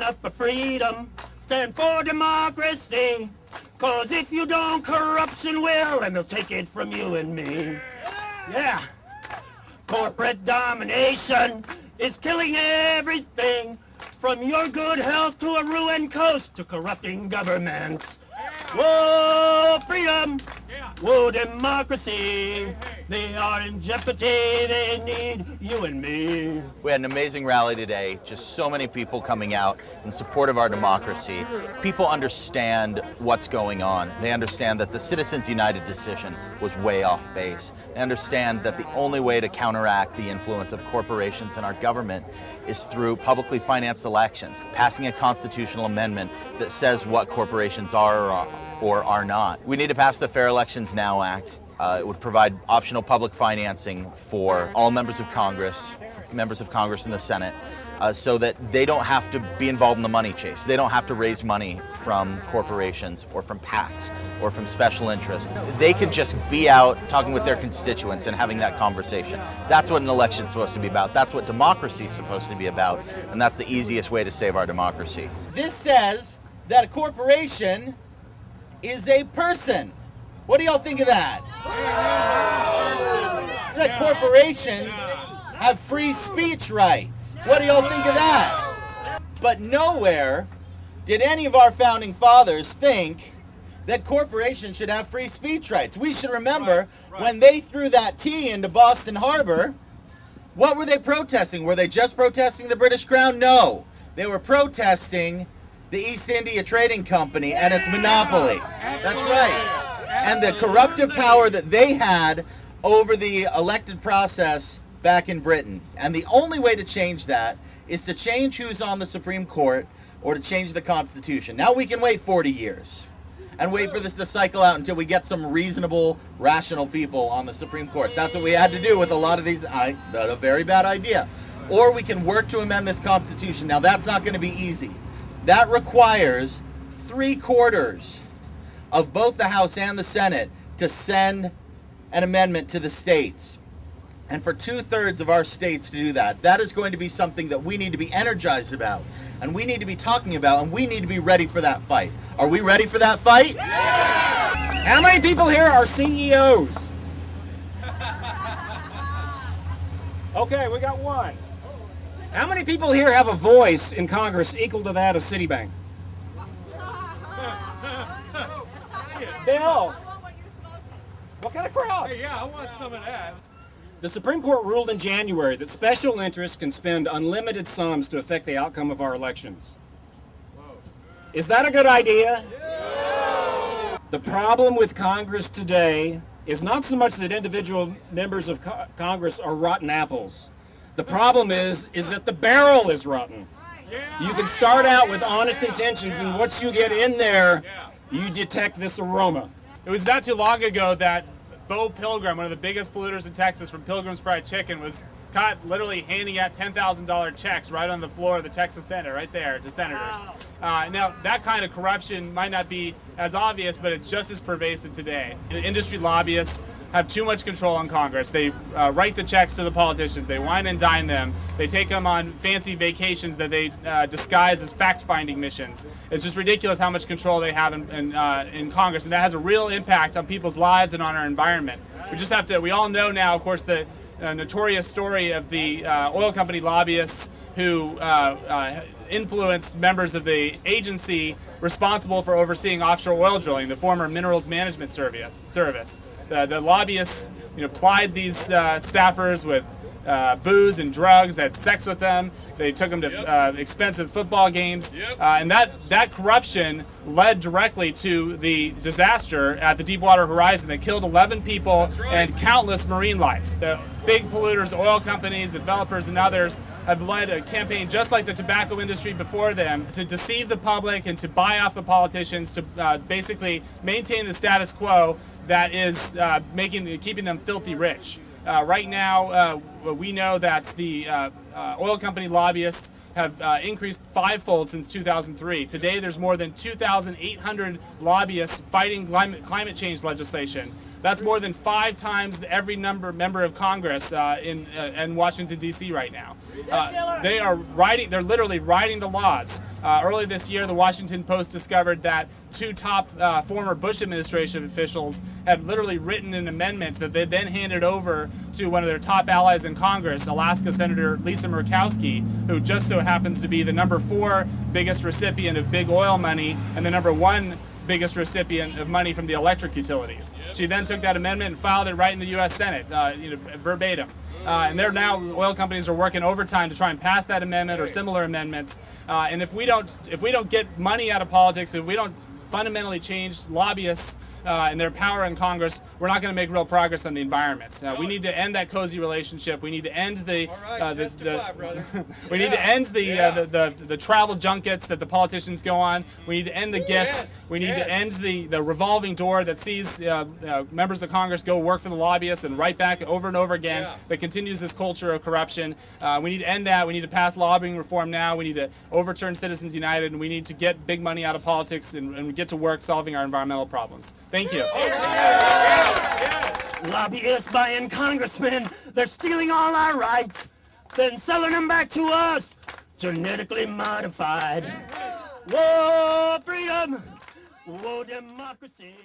up for freedom, stand for democracy. Cause if you don't, corruption will, and they'll take it from you and me. Yeah. Corporate domination is killing everything, from your good health to a ruined coast to corrupting governments. Whoa, freedom! Whoa, democracy! They are in jeopardy, they need you and me. We had an amazing rally today, just so many people coming out in support of our democracy. People understand what's going on. They understand that the Citizens United decision was way off base. They understand that the only way to counteract the influence of corporations in our government is through publicly financed elections, passing a constitutional amendment that says what corporations are or are not. We need to pass the Fair Elections Now Act. It would provide optional public financing for all members of Congress in the Senate, so that they don't have to be involved in the money chase. They don't have to raise money from corporations or from PACs or from special interests. They can just be out talking with their constituents and having that conversation. That's what an election is supposed to be about. That's what democracy is supposed to be about. And that's the easiest way to save our democracy. This says that a corporation is a person. What do y'all think of that? That corporations have free speech rights. What do y'all think of that? But nowhere did any of our founding fathers think that corporations should have free speech rights. We should remember when they threw that tea into Boston Harbor, what were they protesting? Were they just protesting the British Crown? No. They were protesting the East India Trading Company and its monopoly. That's right. And the corruptive power that they had over the elected process back in Britain. And the only way to change that is to change who's on the Supreme Court or to change the Constitution. Now we can wait 40 years and wait for this to cycle out until we get some reasonable, rational people on the Supreme Court. That's what we had to do with a lot of these. A very bad idea. Or we can work to amend this Constitution. Now that's not going to be easy. That requires 3/4 of both the House and the Senate to send an amendment to the states. And for 2/3 of our states to do that, that is going to be something that we need to be energized about, and we need to be talking about, and we need to be ready for that fight. Are we ready for that fight? Yeah! How many people here are CEOs? Okay, we got one. How many people here have a voice in Congress equal to that of Citibank? Bill, what kind of crowd? Hey, yeah, I want some of that. The Supreme Court ruled in January that special interests can spend unlimited sums to affect the outcome of our elections. Is that a good idea? Yeah. The problem with Congress today is not so much that individual members of Congress are rotten apples. The problem is that the barrel is rotten. You can start out with honest intentions, and once you get in there, you detect this aroma. It was not too long ago that Bo Pilgrim, one of the biggest polluters in Texas from Pilgrim's Fried Chicken, was caught literally handing out $10,000 checks right on the floor of the Texas Senate, right there, to senators. Now, that kind of corruption might not be as obvious, but it's just as pervasive today. Industry lobbyists have too much control on Congress. They write the checks to the politicians. They wine and dine them. They take them on fancy vacations that they disguise as fact-finding missions. It's just ridiculous how much control they have in Congress, and that has a real impact on people's lives and on our environment. We all know now, of course, the notorious story of the oil company lobbyists who influenced members of the agency responsible for overseeing offshore oil drilling, the former Minerals Management Service. The lobbyists, plied these staffers with booze and drugs, had sex with them. They took them to expensive football games, and that corruption led directly to the disaster at the Deepwater Horizon that killed 11 people and countless marine life. The big polluters, oil companies, developers, and others have led a campaign just like the tobacco industry before them to deceive the public and to buy off the politicians to basically maintain the status quo that is keeping them filthy rich. Right now, we know that the oil company lobbyists have increased fivefold since 2003. Today, there's more than 2,800 lobbyists fighting climate change legislation. That's more than 5 times every member of Congress in Washington, D.C. right now. They're literally writing the laws. Early this year, the Washington Post discovered that 2 top former Bush administration officials had literally written an amendment that they then handed over to one of their top allies in Congress, Alaska Senator Lisa Murkowski, who just so happens to be the number 4 biggest recipient of big oil money and the number 1 biggest recipient of money from the electric utilities. She then took that amendment and filed it right in the U.S. Senate, verbatim. And they're now, oil companies are working overtime to try and pass that amendment or similar amendments. And if we don't get money out of politics, if we don't fundamentally change lobbyists and their power in Congress, we're not going to make real progress on the environment. We need to end that cozy relationship. We need to end the the travel junkets that the politicians go on. We need to end the gifts. We need to end the revolving door that sees members of Congress go work for the lobbyists and right back over and over again. That continues this culture of corruption. We need to end that. We need to pass lobbying reform now. We need to overturn Citizens United, and we need to get big money out of politics and get to work solving our environmental problems. Thank you. Lobbyists buying congressmen, they're stealing all our rights, then selling them back to us, genetically modified. Whoa, freedom! Whoa, democracy!